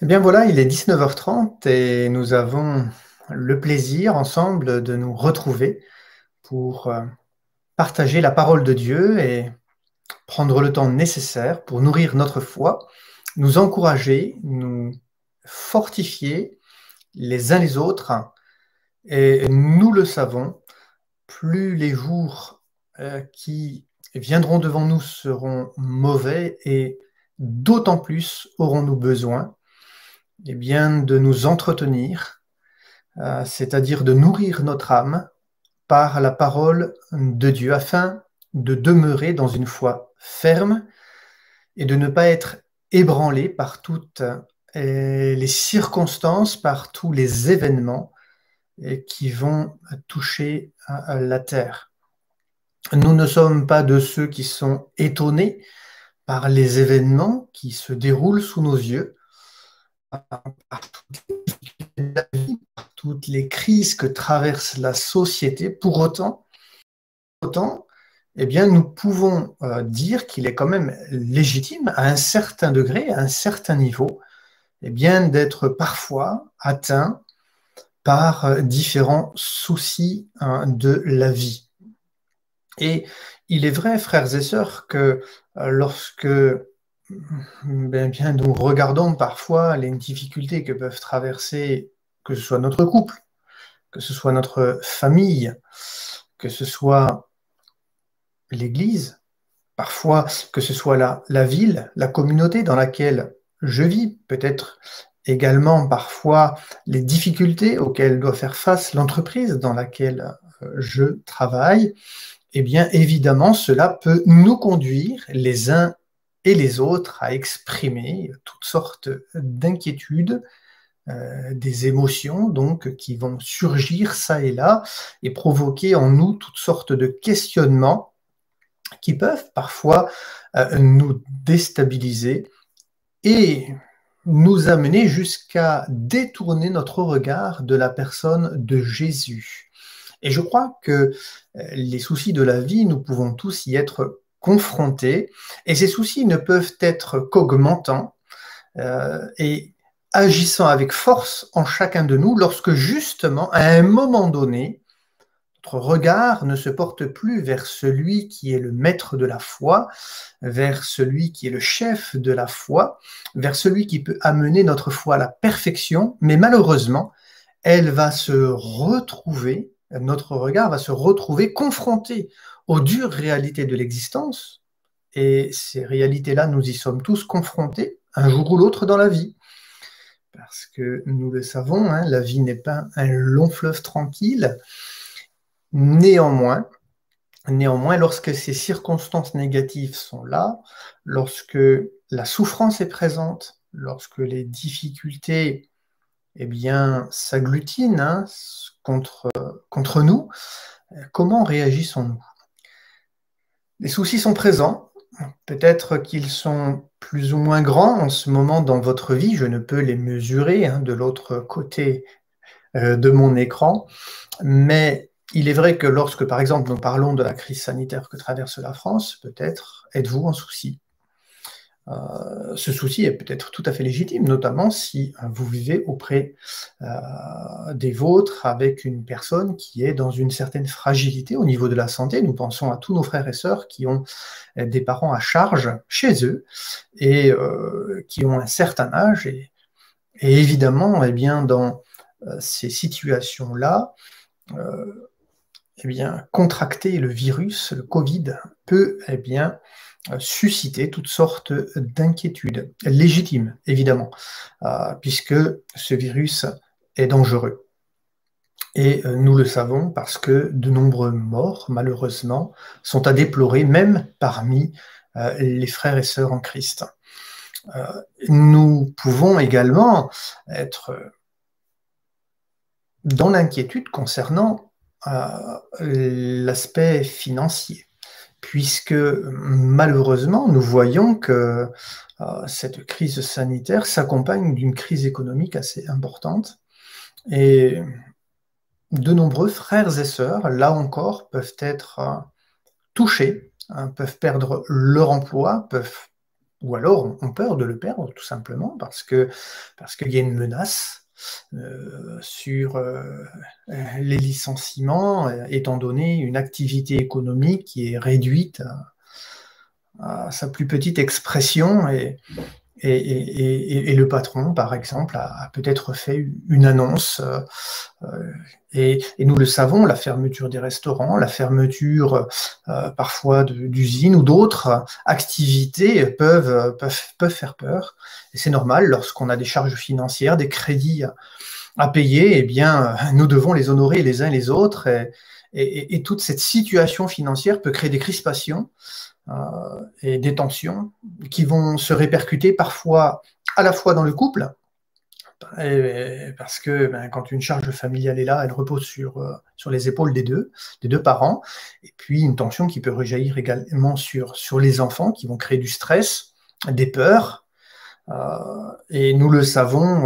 Eh bien voilà, il est 19h30 et nous avons le plaisir ensemble de nous retrouver pour partager la parole de Dieu et prendre le temps nécessaire pour nourrir notre foi, nous encourager, nous fortifier les uns les autres. Et nous le savons, plus les jours qui viendront devant nous seront mauvais et d'autant plus aurons-nous besoin bien, de nous entretenir, c'est-à-dire de nourrir notre âme par la parole de Dieu afin de demeurer dans une foi ferme et de ne pas être ébranlé par toutes les circonstances, par tous les événements qui vont toucher la terre. Nous ne sommes pas de ceux qui sont étonnés par les événements qui se déroulent sous nos yeux, par toutes les crises que traverse la société. Pour autant, eh bien, nous pouvons dire qu'il est quand même légitime, à un certain degré, à un certain niveau, eh bien, d'être parfois atteint par différents soucis de la vie. Et il est vrai, frères et sœurs, que lorsque bien, nous regardons parfois les difficultés que peuvent traverser, que ce soit notre couple, que ce soit notre famille, que ce soit l'Église, parfois que ce soit la ville, la communauté dans laquelle je vis, peut-être également parfois les difficultés auxquelles doit faire face l'entreprise dans laquelle je travaille, eh bien évidemment cela peut nous conduire les uns et les autres à exprimer toutes sortes d'inquiétudes, des émotions donc qui vont surgir ça et là et provoquer en nous toutes sortes de questionnements qui peuvent parfois nous déstabiliser et nous amener jusqu'à détourner notre regard de la personne de Jésus. Et je crois que les soucis de la vie, nous pouvons tous y être confrontés, et ces soucis ne peuvent être qu'augmentants et agissant avec force en chacun de nous lorsque justement, à un moment donné, notre regard ne se porte plus vers celui qui est le maître de la foi, vers celui qui est le chef de la foi, vers celui qui peut amener notre foi à la perfection, mais malheureusement, elle va se retrouver, notre regard va se retrouver confronté aux dures réalités de l'existence, et ces réalités-là, nous y sommes tous confrontés, un jour ou l'autre dans la vie. Parce que nous le savons, hein, la vie n'est pas un long fleuve tranquille. Néanmoins, lorsque ces circonstances négatives sont là, lorsque la souffrance est présente, lorsque les difficultés eh bien, s'agglutinent contre nous, comment réagissons-nous? Les soucis sont présents, peut-être qu'ils sont plus ou moins grands en ce moment dans votre vie, je ne peux les mesurer de l'autre côté de mon écran, mais il est vrai que lorsque, par exemple, nous parlons de la crise sanitaire que traverse la France, peut-être êtes-vous en souci. Ce souci est peut-être tout à fait légitime, notamment si vous vivez auprès des vôtres avec une personne qui est dans une certaine fragilité au niveau de la santé. Nous pensons à tous nos frères et sœurs qui ont des parents à charge chez eux et qui ont un certain âge. Et évidemment, eh bien, dans ces situations-là, eh bien, contracter le virus, le Covid, peut eh bien, susciter toutes sortes d'inquiétudes, légitimes évidemment, puisque ce virus est dangereux. Et nous le savons parce que de nombreux morts, malheureusement, sont à déplorer, même parmi les frères et sœurs en Christ. Nous pouvons également être dans l'inquiétude concernant l'aspect financier, puisque malheureusement, nous voyons que cette crise sanitaire s'accompagne d'une crise économique assez importante, et de nombreux frères et sœurs, là encore, peuvent être touchés, peuvent perdre leur emploi, peuvent ou alors ont peur de le perdre tout simplement parce qu'il y a une menace sur les licenciements, étant donné une activité économique qui est réduite à sa plus petite expression et le patron, par exemple, a peut-être fait une annonce et nous le savons, la fermeture des restaurants, la fermeture parfois d'usines ou d'autres activités peuvent faire peur. Et c'est normal, lorsqu'on a des charges financières, des crédits à payer, eh bien, nous devons les honorer les uns les autres. Et toute cette situation financière peut créer des crispations et des tensions qui vont se répercuter parfois à la fois dans le couple, parce que quand une charge familiale est là, elle repose sur les épaules des deux parents, et puis une tension qui peut rejaillir également sur les enfants, qui vont créer du stress, des peurs, et nous le savons,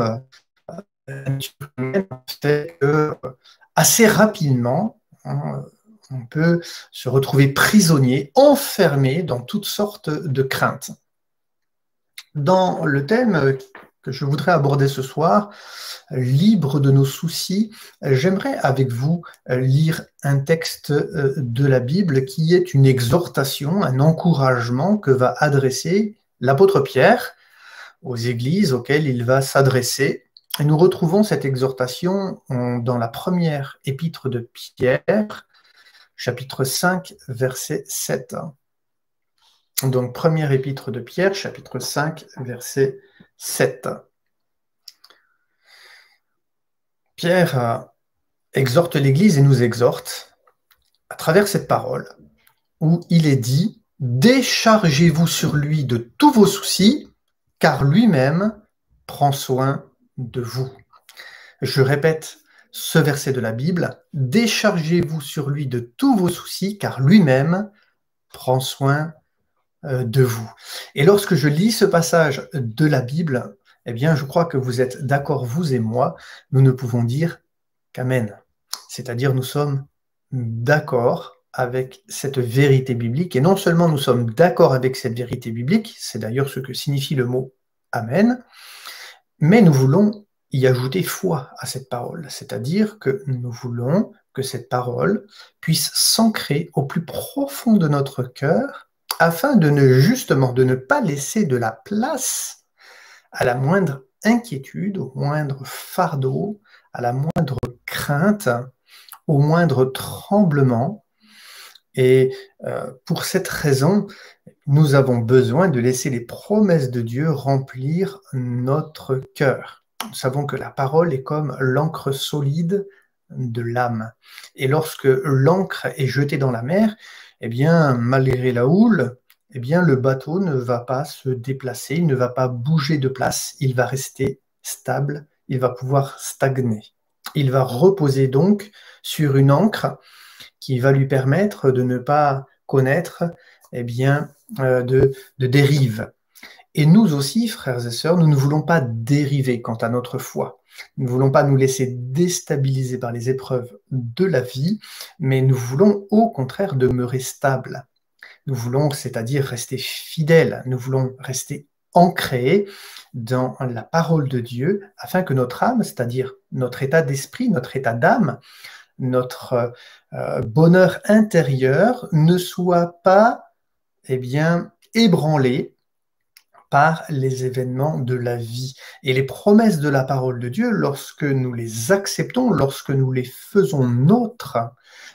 la nature humaine fait que assez rapidement, on peut se retrouver prisonnier, enfermé dans toutes sortes de craintes. Dans le thème que je voudrais aborder ce soir, libre de nos soucis, j'aimerais avec vous lire un texte de la Bible qui est une exhortation, un encouragement que va adresser l'apôtre Pierre aux églises auxquelles il va s'adresser. Et nous retrouvons cette exhortation dans la première épître de Pierre, chapitre 5, verset 7. Donc, première épître de Pierre, chapitre 5, verset 7. Pierre exhorte l'Église et nous exhorte à travers cette parole où il est dit « Déchargez-vous sur lui de tous vos soucis, car lui-même prend soin de vous. » Je répète ce verset de la Bible, « Déchargez-vous sur lui de tous vos soucis, car lui-même prend soin de vous. » Et lorsque je lis ce passage de la Bible, eh bien, je crois que vous êtes d'accord, vous et moi, nous ne pouvons dire qu'Amen. C'est-à-dire, nous sommes d'accord avec cette vérité biblique. Et non seulement nous sommes d'accord avec cette vérité biblique, c'est d'ailleurs ce que signifie le mot Amen, mais nous voulons y ajouter foi à cette parole. C'est-à-dire que nous voulons que cette parole puisse s'ancrer au plus profond de notre cœur afin de ne pas laisser de la place à la moindre inquiétude, au moindre fardeau, à la moindre crainte, au moindre tremblement. Et pour cette raison, nous avons besoin de laisser les promesses de Dieu remplir notre cœur. Nous savons que la parole est comme l'encre solide de l'âme. Et lorsque l'encre est jetée dans la mer, eh bien, malgré la houle, eh bien, le bateau ne va pas se déplacer, il ne va pas bouger de place, il va rester stable, il va pouvoir stagner. Il va reposer donc sur une ancre qui va lui permettre de ne pas connaître eh bien, de dérive. Et nous aussi, frères et sœurs, nous ne voulons pas dériver quant à notre foi. Nous ne voulons pas nous laisser déstabiliser par les épreuves de la vie, mais nous voulons au contraire demeurer stables. Nous voulons, c'est-à-dire rester fidèles, nous voulons rester ancrés dans la parole de Dieu, afin que notre âme, c'est-à-dire notre état d'esprit, notre état d'âme, notre bonheur intérieur ne soit pas eh bien, ébranlé par les événements de la vie. Et les promesses de la parole de Dieu, lorsque nous les acceptons, lorsque nous les faisons nôtres,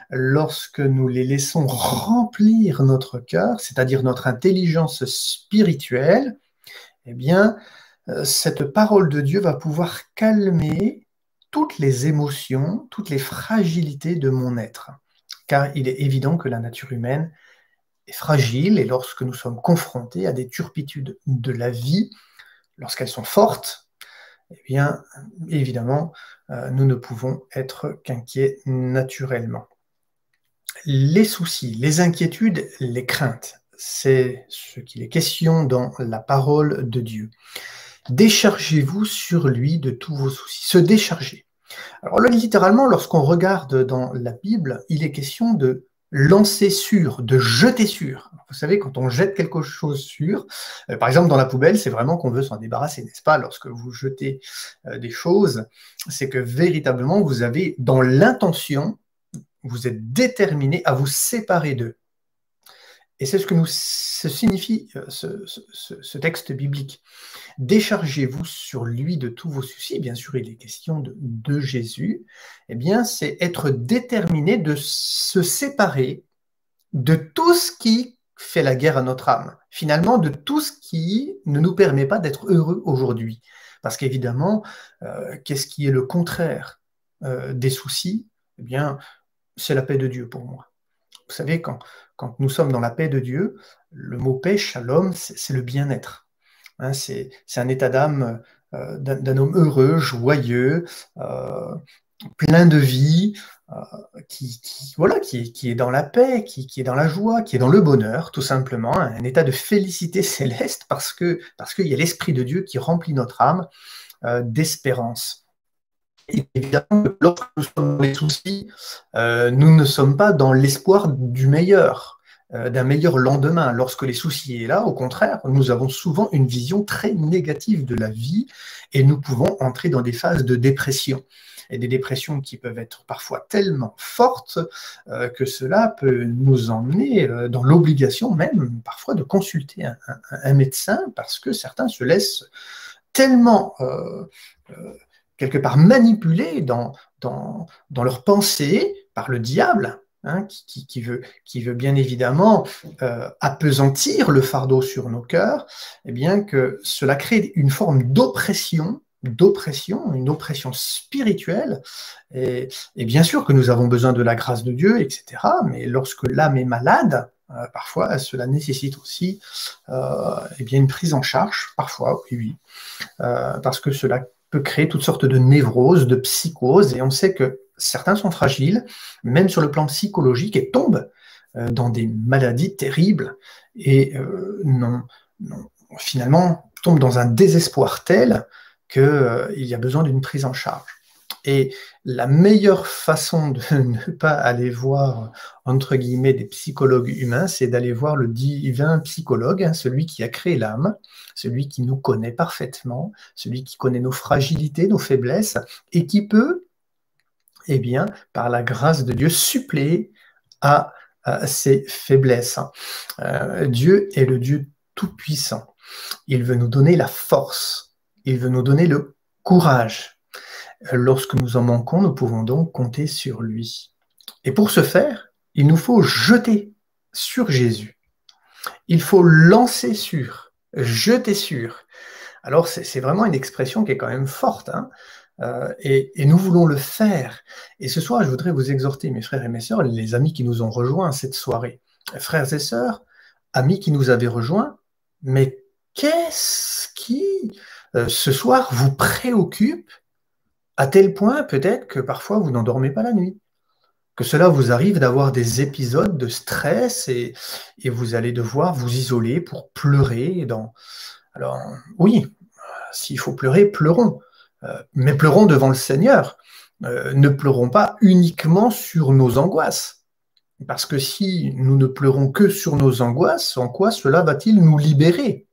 lorsque nous les laissons remplir notre cœur, c'est-à-dire notre intelligence spirituelle, eh bien, cette parole de Dieu va pouvoir calmer toutes les émotions, toutes les fragilités de mon être. Car il est évident que la nature humaine est fragile, et lorsque nous sommes confrontés à des turpitudes de la vie, lorsqu'elles sont fortes, eh bien, évidemment, nous ne pouvons être qu'inquiets naturellement. Les soucis, les inquiétudes, les craintes, c'est ce qu'il est question dans la parole de Dieu. Déchargez-vous sur lui de tous vos soucis. Se décharger. Alors là, littéralement, lorsqu'on regarde dans la Bible, il est question de lancer sur, de jeter sur. Vous savez, quand on jette quelque chose sur, par exemple dans la poubelle, c'est vraiment qu'on veut s'en débarrasser, n'est-ce pas? Lorsque vous jetez des choses, c'est que véritablement, vous avez dans l'intention, vous êtes déterminé à vous séparer d'eux. Et c'est ce que signifie ce texte biblique. Déchargez-vous sur lui de tous vos soucis. Bien sûr, il est question de Jésus. Eh bien, c'est être déterminé de se séparer de tout ce qui fait la guerre à notre âme. Finalement, de tout ce qui ne nous permet pas d'être heureux aujourd'hui. Parce qu'évidemment, qu'est-ce qui est le contraire des soucis? Eh bien, c'est la paix de Dieu pour moi. Vous savez, quand nous sommes dans la paix de Dieu, le mot paix, shalom, c'est le bien-être. Hein, c'est un état d'âme d'un homme heureux, joyeux, plein de vie, qui est dans la paix, qui est dans la joie, qui est dans le bonheur, tout simplement, un état de félicité céleste parce qu'il y a l'Esprit de Dieu qui remplit notre âme d'espérance. Et évidemment, lorsque nous sommes dans les soucis, nous ne sommes pas dans l'espoir du meilleur, d'un meilleur lendemain. Lorsque les soucis sont là, au contraire, nous avons souvent une vision très négative de la vie et nous pouvons entrer dans des phases de dépression. Et des dépressions qui peuvent être parfois tellement fortes que cela peut nous emmener dans l'obligation même parfois de consulter un médecin parce que certains se laissent tellement quelque part manipulés dans leurs pensées par le diable, hein, qui veut bien évidemment appesantir le fardeau sur nos cœurs, et bien que cela crée une forme d'oppression, une oppression spirituelle, et bien sûr que nous avons besoin de la grâce de Dieu, etc., mais lorsque l'âme est malade, parfois cela nécessite aussi bien une prise en charge, parfois, oui, parce que cela peut créer toutes sortes de névroses, de psychoses, et on sait que certains sont fragiles, même sur le plan psychologique, et tombent dans des maladies terribles, et finalement tombent dans un désespoir tel qu'il y a besoin d'une prise en charge. Et la meilleure façon de ne pas aller voir, entre guillemets, des psychologues humains, c'est d'aller voir le divin psychologue, hein, celui qui a créé l'âme, celui qui nous connaît parfaitement, celui qui connaît nos fragilités, nos faiblesses, et qui peut, eh bien, par la grâce de Dieu, suppléer à ces faiblesses. Dieu est le Dieu tout-puissant. Il veut nous donner la force, il veut nous donner le courage. Lorsque nous en manquons, nous pouvons donc compter sur lui. Et pour ce faire, il nous faut jeter sur Jésus. Il faut lancer sur, jeter sur. Alors c'est vraiment une expression qui est quand même forte, hein, et nous voulons le faire. Et ce soir, je voudrais vous exhorter, mes frères et mes sœurs, les amis qui nous ont rejoints cette soirée. Frères et sœurs, amis qui nous avaient rejoints, mais qu'est-ce qui, ce soir, vous préoccupe à tel point peut-être que parfois vous n'endormez pas la nuit, que cela vous arrive d'avoir des épisodes de stress et vous allez devoir vous isoler pour pleurer. Alors oui, s'il faut pleurer, pleurons, mais pleurons devant le Seigneur. Ne pleurons pas uniquement sur nos angoisses, parce que si nous ne pleurons que sur nos angoisses, en quoi cela va-t-il nous libérer ?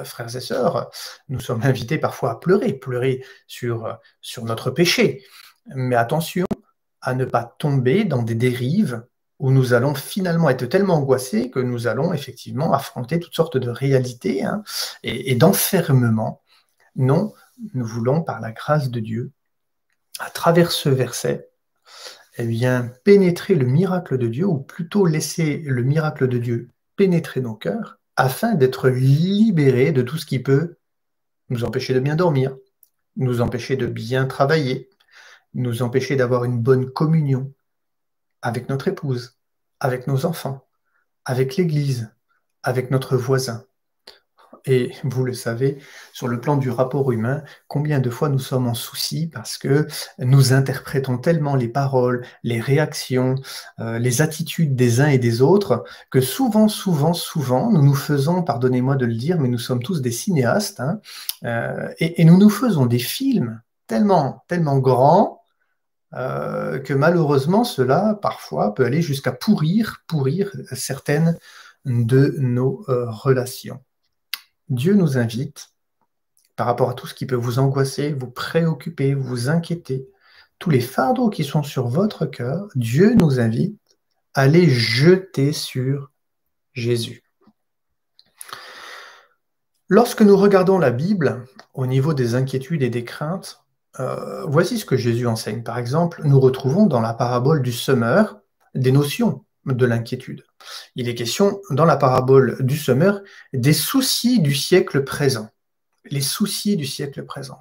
Frères et sœurs, nous sommes invités parfois à pleurer sur notre péché. Mais attention à ne pas tomber dans des dérives où nous allons finalement être tellement angoissés que nous allons effectivement affronter toutes sortes de réalités, hein, et d'enfermement. Non, nous voulons, par la grâce de Dieu, à travers ce verset, eh bien, pénétrer le miracle de Dieu, ou plutôt laisser le miracle de Dieu pénétrer nos cœurs, afin d'être libérés de tout ce qui peut nous empêcher de bien dormir, nous empêcher de bien travailler, nous empêcher d'avoir une bonne communion avec notre épouse, avec nos enfants, avec l'Église, avec notre voisin. Et vous le savez, sur le plan du rapport humain, combien de fois nous sommes en souci parce que nous interprétons tellement les paroles, les réactions, les attitudes des uns et des autres, que souvent, nous nous faisons, pardonnez-moi de le dire, mais nous sommes tous des cinéastes, hein, et nous nous faisons des films tellement grands, que malheureusement, cela, parfois, peut aller jusqu'à pourrir certaines de nos relations. Dieu nous invite, par rapport à tout ce qui peut vous angoisser, vous préoccuper, vous inquiéter, tous les fardeaux qui sont sur votre cœur, Dieu nous invite à les jeter sur Jésus. Lorsque nous regardons la Bible, au niveau des inquiétudes et des craintes, voici ce que Jésus enseigne. Par exemple, nous retrouvons dans la parabole du semeur des notions de l'inquiétude. Il est question, dans la parabole du semeur, des soucis du siècle présent. Les soucis du siècle présent.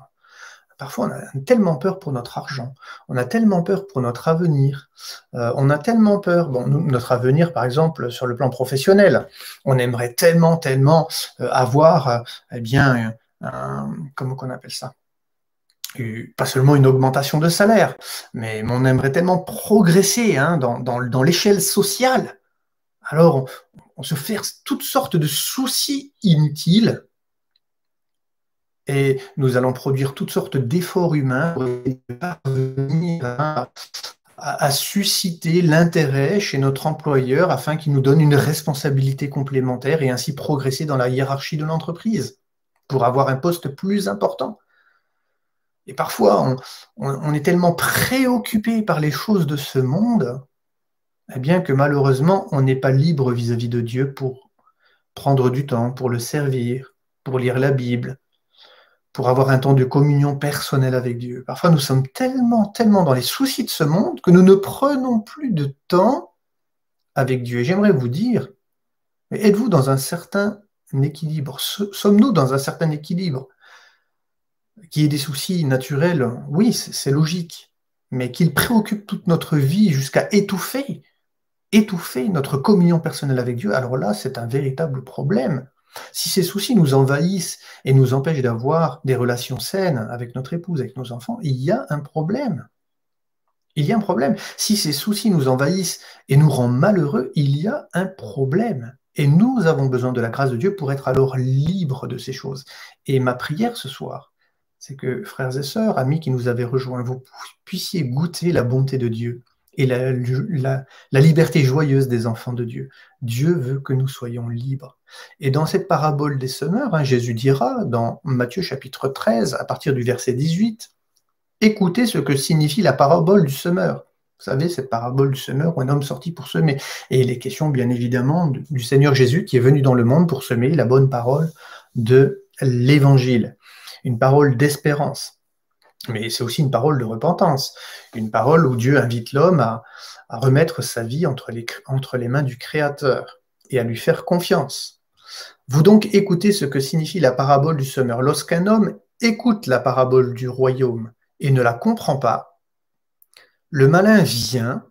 Parfois, on a tellement peur pour notre argent, on a tellement peur pour notre avenir, on a tellement peur, notre avenir, par exemple, sur le plan professionnel, on aimerait tellement avoir, comment qu'on appelle ça? Pas seulement une augmentation de salaire, mais on aimerait tellement progresser dans l'échelle sociale. Alors, on se fait toutes sortes de soucis inutiles et nous allons produire toutes sortes d'efforts humains pour parvenir à susciter l'intérêt chez notre employeur afin qu'il nous donne une responsabilité complémentaire et ainsi progresser dans la hiérarchie de l'entreprise pour avoir un poste plus important. Et parfois, on est tellement préoccupé par les choses de ce monde, eh bien que malheureusement, on n'est pas libre vis-à-vis de Dieu pour prendre du temps, pour le servir, pour lire la Bible, pour avoir un temps de communion personnelle avec Dieu. Parfois, nous sommes tellement dans les soucis de ce monde que nous ne prenons plus de temps avec Dieu. Et j'aimerais vous dire, êtes-vous dans un certain équilibre? Sommes-nous dans un certain équilibre? Qu'il y ait des soucis naturels, oui, c'est logique, mais qu'ils préoccupent toute notre vie jusqu'à étouffer notre communion personnelle avec Dieu, alors là, c'est un véritable problème. Si ces soucis nous envahissent et nous empêchent d'avoir des relations saines avec notre épouse, avec nos enfants, il y a un problème. Il y a un problème. Si ces soucis nous envahissent et nous rendent malheureux, il y a un problème. Et nous avons besoin de la grâce de Dieu pour être alors libres de ces choses. Et ma prière ce soir, c'est que, frères et sœurs, amis qui nous avaient rejoints, vous puissiez goûter la bonté de Dieu et la liberté joyeuse des enfants de Dieu. Dieu veut que nous soyons libres. Et dans cette parabole des semeurs, Jésus dira, dans Matthieu chapitre 13, à partir du verset 18, « Écoutez ce que signifie la parabole du semeur. » Vous savez, cette parabole du semeur où un homme sortit pour semer. Et il est question, bien évidemment, du Seigneur Jésus qui est venu dans le monde pour semer la bonne parole de l'Évangile. Une parole d'espérance. Mais c'est aussi une parole de repentance, une parole où Dieu invite l'homme à remettre sa vie entre les mains du Créateur et à lui faire confiance. Vous donc écoutez ce que signifie la parabole du semeur. Lorsqu'un homme écoute la parabole du royaume et ne la comprend pas, le malin vient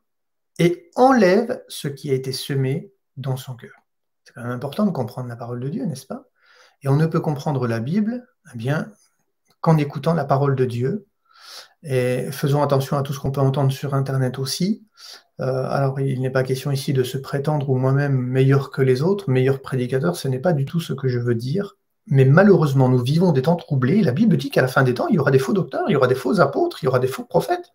et enlève ce qui a été semé dans son cœur. C'est quand même important de comprendre la parole de Dieu, n'est-ce pas? Et on ne peut comprendre la Bible, eh bien, qu'en écoutant la parole de Dieu. Et faisons attention à tout ce qu'on peut entendre sur Internet aussi. Alors, il n'est pas question ici de se prétendre ou moi-même meilleur que les autres, meilleur prédicateur, ce n'est pas du tout ce que je veux dire. Mais malheureusement, nous vivons des temps troublés. La Bible dit qu'à la fin des temps, il y aura des faux docteurs, il y aura des faux apôtres, il y aura des faux prophètes,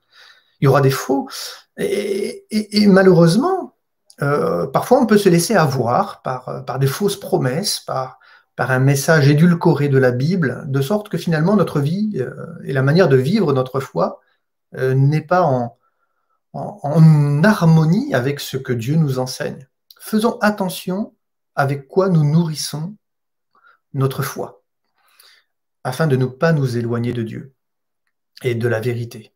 il y aura des faux... Et malheureusement, parfois on peut se laisser avoir par des fausses promesses, par un message édulcoré de la Bible, de sorte que finalement notre vie et la manière de vivre notre foi n'est pas en harmonie avec ce que Dieu nous enseigne. Faisons attention avec quoi nous nourrissons notre foi, afin de ne pas nous éloigner de Dieu et de la vérité,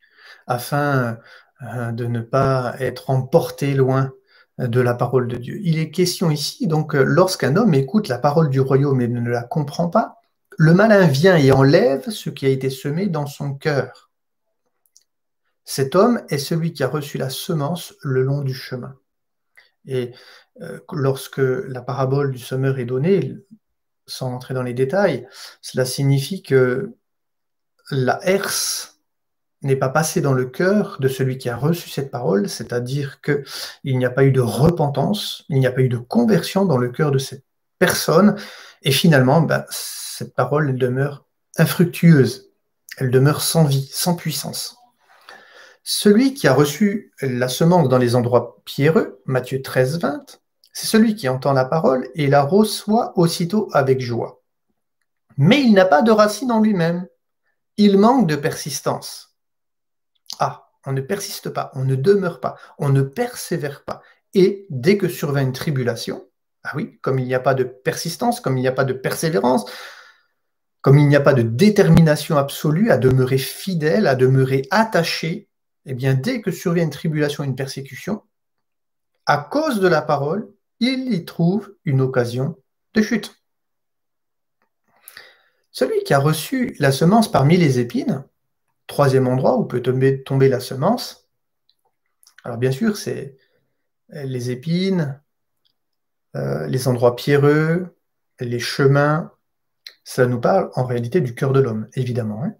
afin de ne pas être emporté loin de la parole de Dieu. Il est question ici, donc, lorsqu'un homme écoute la parole du royaume et ne la comprend pas, le malin vient et enlève ce qui a été semé dans son cœur. Cet homme est celui qui a reçu la semence le long du chemin. Et lorsque la parabole du semeur est donnée, sans entrer dans les détails, cela signifie que la herse n'est pas passé dans le cœur de celui qui a reçu cette parole, c'est-à-dire qu'il n'y a pas eu de repentance, il n'y a pas eu de conversion dans le cœur de cette personne, et finalement, cette parole elle demeure infructueuse, elle demeure sans vie, sans puissance. Celui qui a reçu la semence dans les endroits pierreux, Matthieu 13, 20, c'est celui qui entend la parole et la reçoit aussitôt avec joie. Mais il n'a pas de racine en lui-même. Il manque de persistance. Ah, on ne persiste pas, on ne demeure pas, on ne persévère pas. Et dès que survient une tribulation, ah oui, comme il n'y a pas de persistance, comme il n'y a pas de persévérance, comme il n'y a pas de détermination absolue à demeurer fidèle, à demeurer attaché, eh bien, dès que survient une tribulation, une persécution, à cause de la parole, il y trouve une occasion de chute. Celui qui a reçu la semence parmi les épines, troisième endroit où peut tomber la semence, alors bien sûr, c'est les épines, les endroits pierreux, les chemins, ça nous parle en réalité du cœur de l'homme, évidemment. Hein.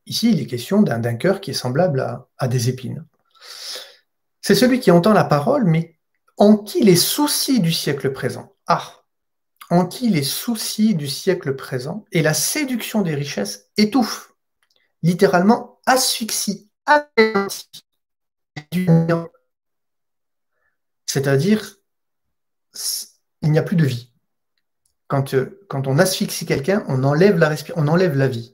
Ici, il est question d'un cœur qui est semblable à des épines. C'est celui qui entend la parole, mais en qui les soucis du siècle présent, en qui les soucis du siècle présent et la séduction des richesses étouffent, littéralement asphyxie, anéantit, c'est-à-dire il n'y a plus de vie. Quand on asphyxie quelqu'un, on enlève la vie.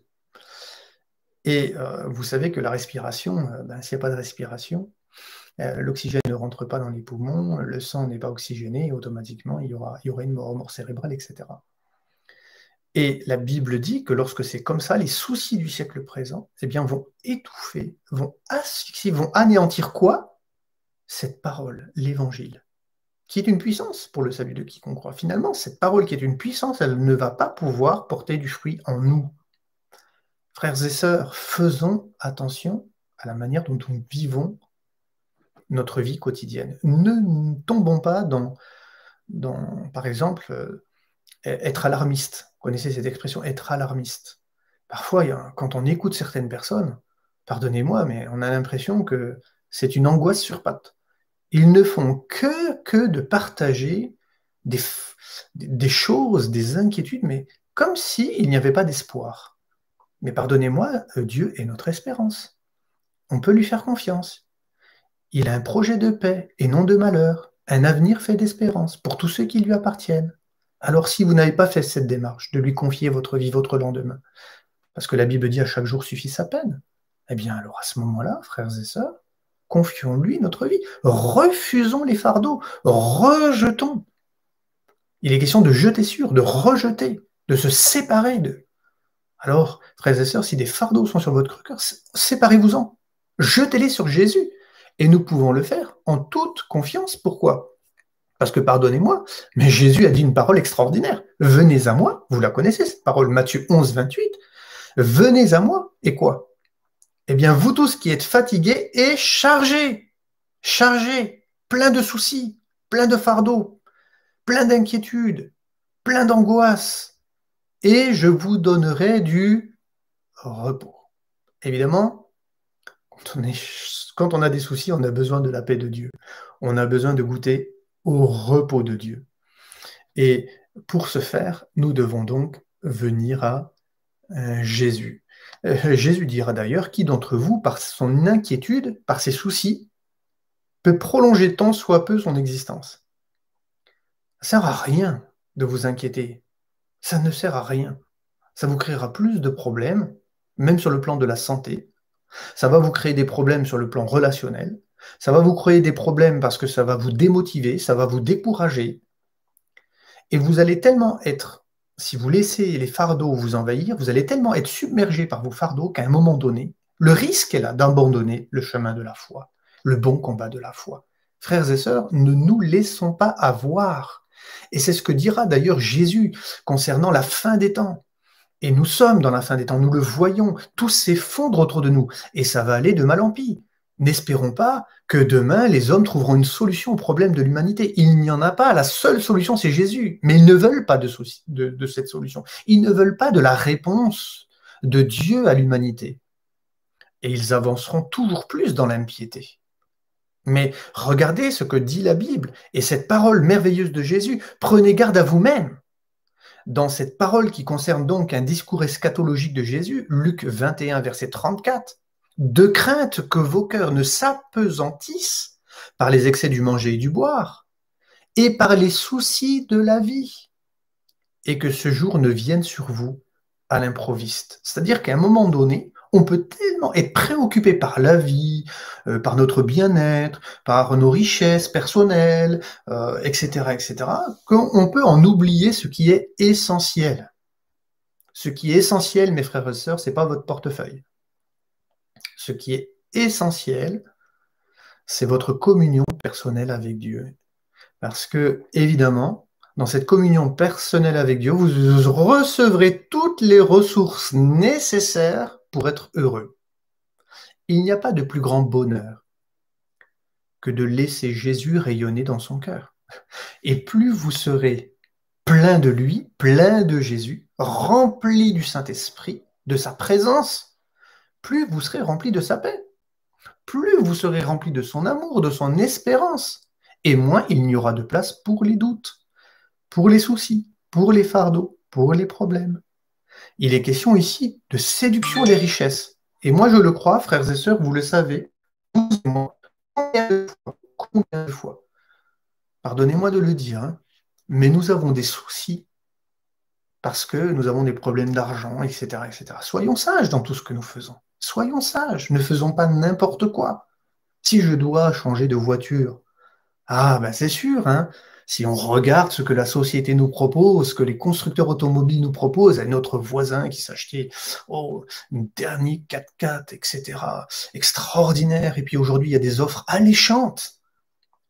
Et vous savez que la respiration, s'il n'y a pas de respiration, l'oxygène ne rentre pas dans les poumons, le sang n'est pas oxygéné, et automatiquement, il y aura une mort cérébrale, etc. Et la Bible dit que lorsque c'est comme ça, les soucis du siècle présent eh bien, vont étouffer, vont asphyxier, vont anéantir quoi? Cette parole, l'évangile, qui est une puissance pour le salut de quiconque croit. Finalement, cette parole qui est une puissance, elle ne va pas pouvoir porter du fruit en nous. Frères et sœurs, faisons attention à la manière dont nous vivons notre vie quotidienne. Ne tombons pas dans par exemple, être alarmiste. Vous connaissez cette expression, être alarmiste. Parfois, quand on écoute certaines personnes, pardonnez-moi, mais on a l'impression que c'est une angoisse sur pattes. Ils ne font que de partager des choses, des inquiétudes, mais comme s'il n'y avait pas d'espoir. Mais pardonnez-moi, Dieu est notre espérance. On peut lui faire confiance. Il a un projet de paix et non de malheur, un avenir fait d'espérance pour tous ceux qui lui appartiennent. Alors si vous n'avez pas fait cette démarche de lui confier votre vie, votre lendemain, parce que la Bible dit à chaque jour suffit sa peine, eh bien alors à ce moment-là, frères et sœurs, confions-lui notre vie. Refusons les fardeaux, rejetons. Il est question de jeter sur, de rejeter, de se séparer d'eux. Alors, frères et sœurs, si des fardeaux sont sur votre cœur, séparez-vous-en. Jetez-les sur Jésus. Et nous pouvons le faire en toute confiance. Pourquoi? Parce que, pardonnez-moi, mais Jésus a dit une parole extraordinaire. Venez à moi, vous la connaissez, cette parole, Matthieu 11, 28. Venez à moi, et quoi? Eh bien, vous tous qui êtes fatigués et chargés, plein de soucis, plein de fardeaux, plein d'inquiétudes, plein d'angoisses, et je vous donnerai du repos. Évidemment, quand on a des soucis, on a besoin de la paix de Dieu. On a besoin de goûter au repos de Dieu. Et pour ce faire, nous devons donc venir à Jésus. Jésus dira d'ailleurs, qui d'entre vous, par son inquiétude, par ses soucis, peut prolonger tant soit peu son existence? Ça ne sert à rien de vous inquiéter. Ça ne sert à rien. Ça vous créera plus de problèmes, même sur le plan de la santé. Ça va vous créer des problèmes sur le plan relationnel. Ça va vous créer des problèmes parce que ça va vous démotiver, ça va vous décourager. Et vous allez tellement être, si vous laissez les fardeaux vous envahir, vous allez tellement être submergé par vos fardeaux qu'à un moment donné, le risque est là d'abandonner le chemin de la foi, le bon combat de la foi. Frères et sœurs, ne nous laissons pas avoir. Et c'est ce que dira d'ailleurs Jésus concernant la fin des temps. Et nous sommes dans la fin des temps, nous le voyons, tout s'effondre autour de nous, et ça va aller de mal en pis. N'espérons pas que demain, les hommes trouveront une solution au problème de l'humanité. Il n'y en a pas, la seule solution, c'est Jésus. Mais ils ne veulent pas de cette solution. Ils ne veulent pas de la réponse de Dieu à l'humanité. Et ils avanceront toujours plus dans l'impiété. Mais regardez ce que dit la Bible, et cette parole merveilleuse de Jésus, prenez garde à vous-même. Dans cette parole qui concerne donc un discours eschatologique de Jésus, Luc 21, verset 34, de crainte que vos cœurs ne s'apesantissent par les excès du manger et du boire, et par les soucis de la vie, et que ce jour ne vienne sur vous à l'improviste. C'est-à-dire qu'à un moment donné, on peut tellement être préoccupé par la vie, par notre bien-être, par nos richesses personnelles, etc., etc., qu'on peut en oublier ce qui est essentiel. Ce qui est essentiel, mes frères et sœurs, c'est pas votre portefeuille. Ce qui est essentiel, c'est votre communion personnelle avec Dieu. Parce que, évidemment, dans cette communion personnelle avec Dieu, vous recevrez toutes les ressources nécessaires pour être heureux. Il n'y a pas de plus grand bonheur que de laisser Jésus rayonner dans son cœur. Et plus vous serez plein de lui, plein de Jésus, rempli du Saint-Esprit, de sa présence, plus vous serez rempli de sa paix, plus vous serez rempli de son amour, de son espérance, et moins il n'y aura de place pour les doutes, pour les soucis, pour les fardeaux, pour les problèmes. Il est question ici de séduction des richesses. Et moi, je le crois, frères et sœurs, vous le savez, combien de fois, pardonnez-moi de le dire, hein, mais nous avons des soucis parce que nous avons des problèmes d'argent, etc., etc. Soyons sages dans tout ce que nous faisons. Soyons sages, ne faisons pas n'importe quoi. Si je dois changer de voiture, ah ben c'est sûr, hein, si on regarde ce que la société nous propose, ce que les constructeurs automobiles nous proposent, à notre voisin qui s'achetait une dernière 4x4, etc., extraordinaire, et puis aujourd'hui il y a des offres alléchantes.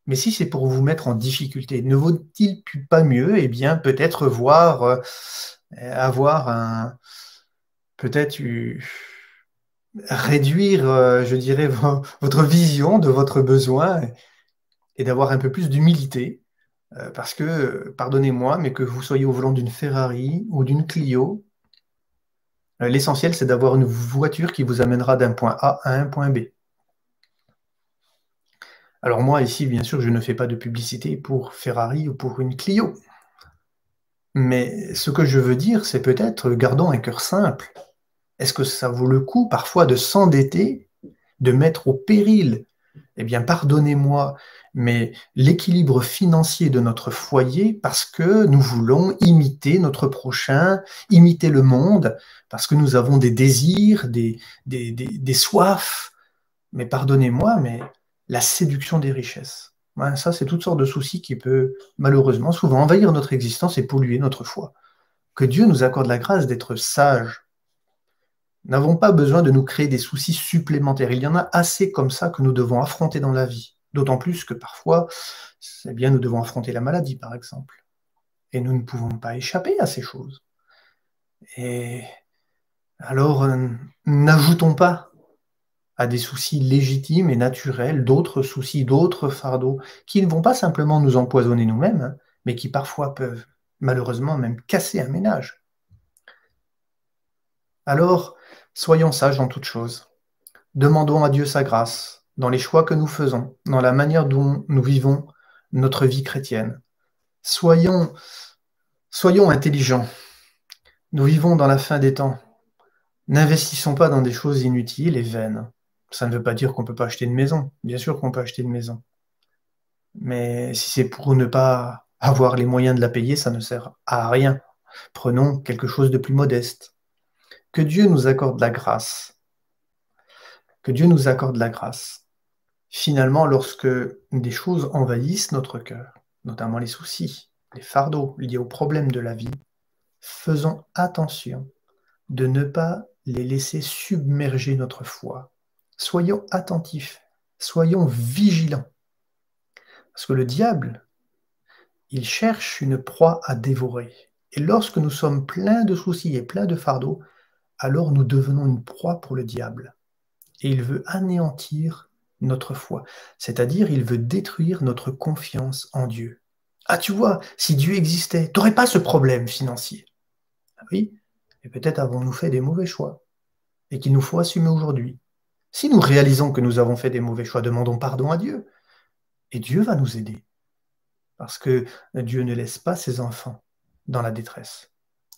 Mais si c'est pour vous mettre en difficulté, ne vaut-il pas mieux, eh bien, peut-être avoir peut-être réduire, je dirais, votre vision de votre besoin et d'avoir un peu plus d'humilité, parce que, pardonnez-moi, mais que vous soyez au volant d'une Ferrari ou d'une Clio, l'essentiel, c'est d'avoir une voiture qui vous amènera d'un point A à un point B. Alors moi, ici, bien sûr, je ne fais pas de publicité pour Ferrari ou pour une Clio. Mais ce que je veux dire, c'est peut-être, gardons un cœur simple. Est-ce que ça vaut le coup parfois de s'endetter, de mettre au péril, eh bien, pardonnez-moi, mais l'équilibre financier de notre foyer parce que nous voulons imiter notre prochain, imiter le monde, parce que nous avons des désirs, des soifs. Mais pardonnez-moi, mais la séduction des richesses. Ouais, ça, c'est toutes sortes de soucis qui peuvent malheureusement souvent envahir notre existence et polluer notre foi. Que Dieu nous accorde la grâce d'être sages. Nous n'avons pas besoin de nous créer des soucis supplémentaires. Il y en a assez comme ça que nous devons affronter dans la vie. D'autant plus que parfois, eh bien, nous devons affronter la maladie, par exemple. Et nous ne pouvons pas échapper à ces choses. Et alors, n'ajoutons pas à des soucis légitimes et naturels, d'autres soucis, d'autres fardeaux, qui ne vont pas simplement nous empoisonner nous-mêmes, hein, mais qui parfois peuvent malheureusement même casser un ménage. Alors, soyons sages dans toutes choses. Demandons à Dieu sa grâce dans les choix que nous faisons, dans la manière dont nous vivons notre vie chrétienne. Soyons intelligents. Nous vivons dans la fin des temps. N'investissons pas dans des choses inutiles et vaines. Ça ne veut pas dire qu'on ne peut pas acheter une maison. Bien sûr qu'on peut acheter une maison. Mais si c'est pour ne pas avoir les moyens de la payer, ça ne sert à rien. Prenons quelque chose de plus modeste. Que Dieu nous accorde la grâce. Que Dieu nous accorde la grâce. Finalement, lorsque des choses envahissent notre cœur, notamment les soucis, les fardeaux liés aux problèmes de la vie, faisons attention de ne pas les laisser submerger notre foi. Soyons attentifs, soyons vigilants. Parce que le diable, il cherche une proie à dévorer. Et lorsque nous sommes pleins de soucis et pleins de fardeaux, alors nous devenons une proie pour le diable. Et il veut anéantir notre foi. C'est-à-dire, il veut détruire notre confiance en Dieu. Ah, tu vois, si Dieu existait, tu n'aurais pas ce problème financier. Ah oui, et peut-être avons-nous fait des mauvais choix et qu'il nous faut assumer aujourd'hui. Si nous réalisons que nous avons fait des mauvais choix, demandons pardon à Dieu. Et Dieu va nous aider. Parce que Dieu ne laisse pas ses enfants dans la détresse.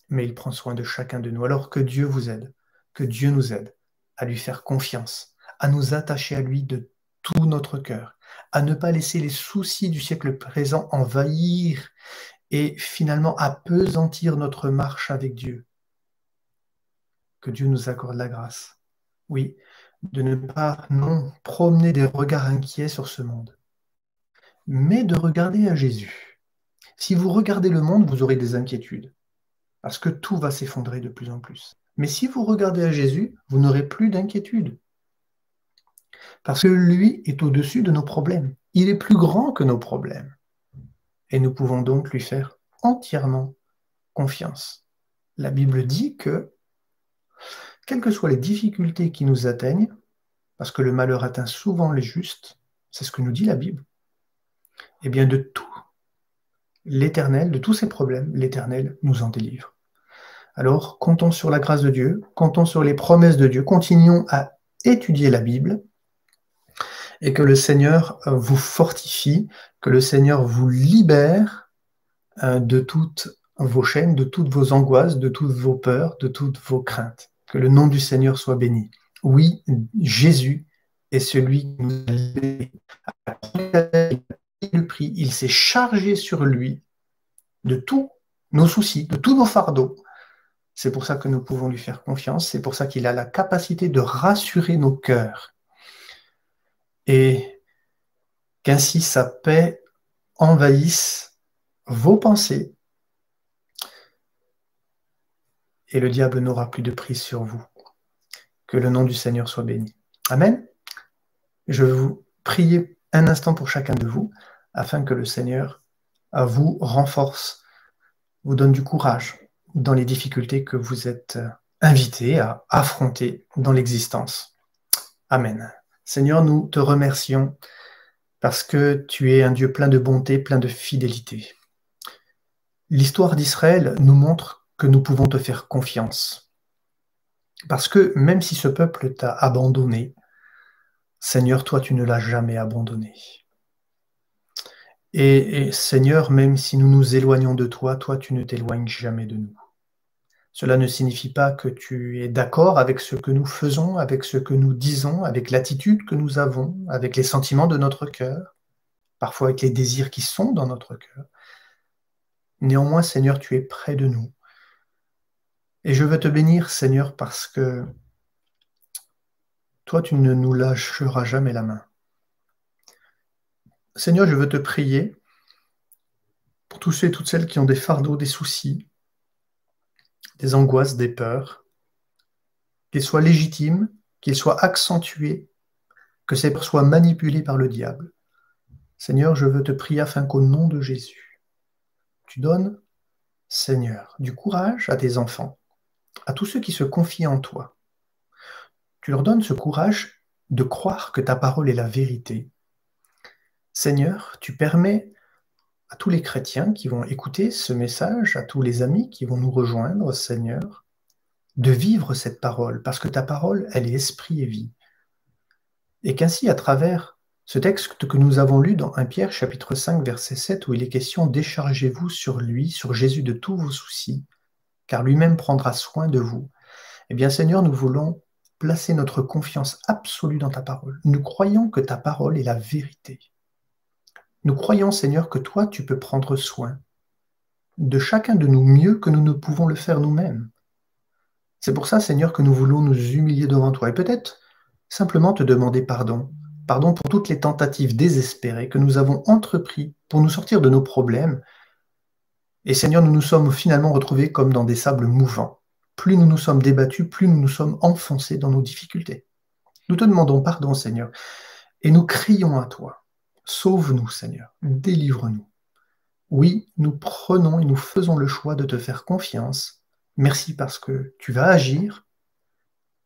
Mais il prend soin de chacun de nous. Alors que Dieu vous aide, que Dieu nous aide à lui faire confiance, à nous attacher à lui de tout notre cœur, à ne pas laisser les soucis du siècle présent envahir et finalement appesantir notre marche avec Dieu. Que Dieu nous accorde la grâce. Oui, de ne pas non promener des regards inquiets sur ce monde, mais de regarder à Jésus. Si vous regardez le monde, vous aurez des inquiétudes, parce que tout va s'effondrer de plus en plus. Mais si vous regardez à Jésus, vous n'aurez plus d'inquiétude, parce que lui est au-dessus de nos problèmes. Il est plus grand que nos problèmes. Et nous pouvons donc lui faire entièrement confiance. La Bible dit que, quelles que soient les difficultés qui nous atteignent, parce que le malheur atteint souvent les justes, c'est ce que nous dit la Bible, eh bien de tout, l'Éternel, de tous ces problèmes, l'Éternel nous en délivre. Alors, comptons sur la grâce de Dieu, comptons sur les promesses de Dieu, continuons à étudier la Bible, et que le Seigneur vous fortifie, que le Seigneur vous libère de toutes vos chaînes, de toutes vos angoisses, de toutes vos peurs, de toutes vos craintes. Que le nom du Seigneur soit béni. Oui, Jésus est celui qui nous a libérés. Le prix, il s'est chargé sur lui de tous nos soucis, de tous nos fardeaux. C'est pour ça que nous pouvons lui faire confiance, c'est pour ça qu'il a la capacité de rassurer nos cœurs. Et qu'ainsi sa paix envahisse vos pensées et le diable n'aura plus de prise sur vous. Que le nom du Seigneur soit béni. Amen. Je vais vous prier un instant pour chacun de vous afin que le Seigneur vous renforce, vous donne du courage dans les difficultés que vous êtes invités à affronter dans l'existence. Amen. Seigneur, nous te remercions parce que tu es un Dieu plein de bonté, plein de fidélité. L'histoire d'Israël nous montre que nous pouvons te faire confiance. Parce que même si ce peuple t'a abandonné, Seigneur, toi, tu ne l'as jamais abandonné. Et Seigneur, même si nous nous éloignons de toi, toi, tu ne t'éloignes jamais de nous. Cela ne signifie pas que tu es d'accord avec ce que nous faisons, avec ce que nous disons, avec l'attitude que nous avons, avec les sentiments de notre cœur, parfois avec les désirs qui sont dans notre cœur. Néanmoins, Seigneur, tu es près de nous. Et je veux te bénir, Seigneur, parce que toi, tu ne nous lâcheras jamais la main. Seigneur, je veux te prier pour tous ceux et toutes celles qui ont des fardeaux, des soucis, des angoisses, des peurs, qu'ils soient légitimes, qu'ils soient accentués, que ces peurs soient manipulées par le diable. Seigneur, je veux te prier afin qu'au nom de Jésus, tu donnes, Seigneur, du courage à tes enfants, à tous ceux qui se confient en toi. Tu leur donnes ce courage de croire que ta parole est la vérité. Seigneur, tu permets à tous les chrétiens qui vont écouter ce message, à tous les amis qui vont nous rejoindre, Seigneur, de vivre cette parole, parce que ta parole, elle est esprit et vie. Et qu'ainsi, à travers ce texte que nous avons lu dans 1 Pierre, chapitre 5, verset 7, où il est question « Déchargez-vous sur lui, sur Jésus de tous vos soucis, car lui-même prendra soin de vous. » Eh bien, Seigneur, nous voulons placer notre confiance absolue dans ta parole. Nous croyons que ta parole est la vérité. Nous croyons, Seigneur, que toi, tu peux prendre soin de chacun de nous mieux que nous ne pouvons le faire nous-mêmes. C'est pour ça, Seigneur, que nous voulons nous humilier devant toi et peut-être simplement te demander pardon. Pardon pour toutes les tentatives désespérées que nous avons entreprises pour nous sortir de nos problèmes. Et Seigneur, nous nous sommes finalement retrouvés comme dans des sables mouvants. Plus nous nous sommes débattus, plus nous nous sommes enfoncés dans nos difficultés. Nous te demandons pardon, Seigneur, et nous crions à toi. Sauve-nous, Seigneur, délivre-nous. Oui, nous prenons et nous faisons le choix de te faire confiance. Merci parce que tu vas agir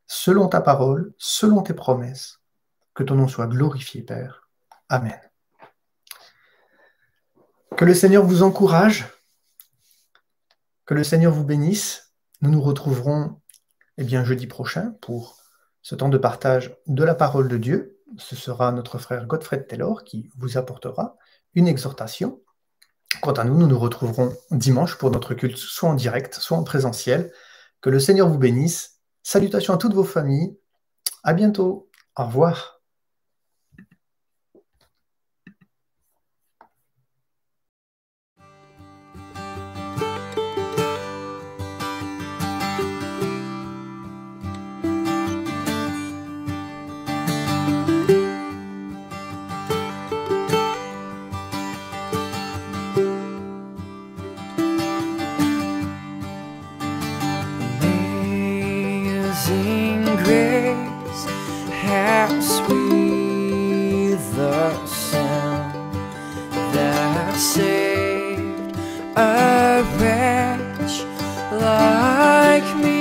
selon ta parole, selon tes promesses. Que ton nom soit glorifié, Père. Amen. Que le Seigneur vous encourage, que le Seigneur vous bénisse. Nous nous retrouverons jeudi prochain pour ce temps de partage de la parole de Dieu. Ce sera notre frère Godfred Taylor qui vous apportera une exhortation. Quant à nous, nous nous retrouverons dimanche pour notre culte, soit en direct, soit en présentiel. Que le Seigneur vous bénisse. Salutations à toutes vos familles. À bientôt. Au revoir. Amazing grace, how sweet the sound that saved a wretch like me.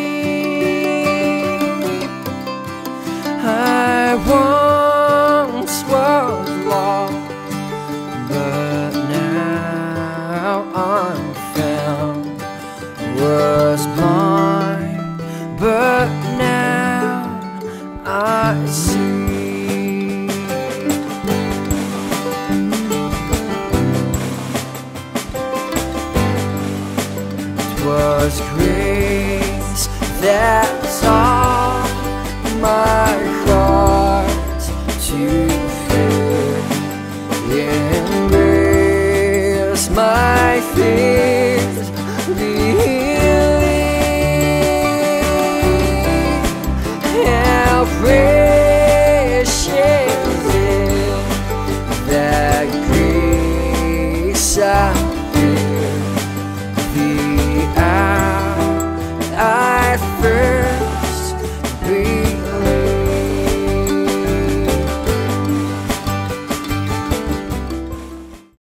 I once was lost, but now I'm found. Was blind, but now I see. 'Twas grace that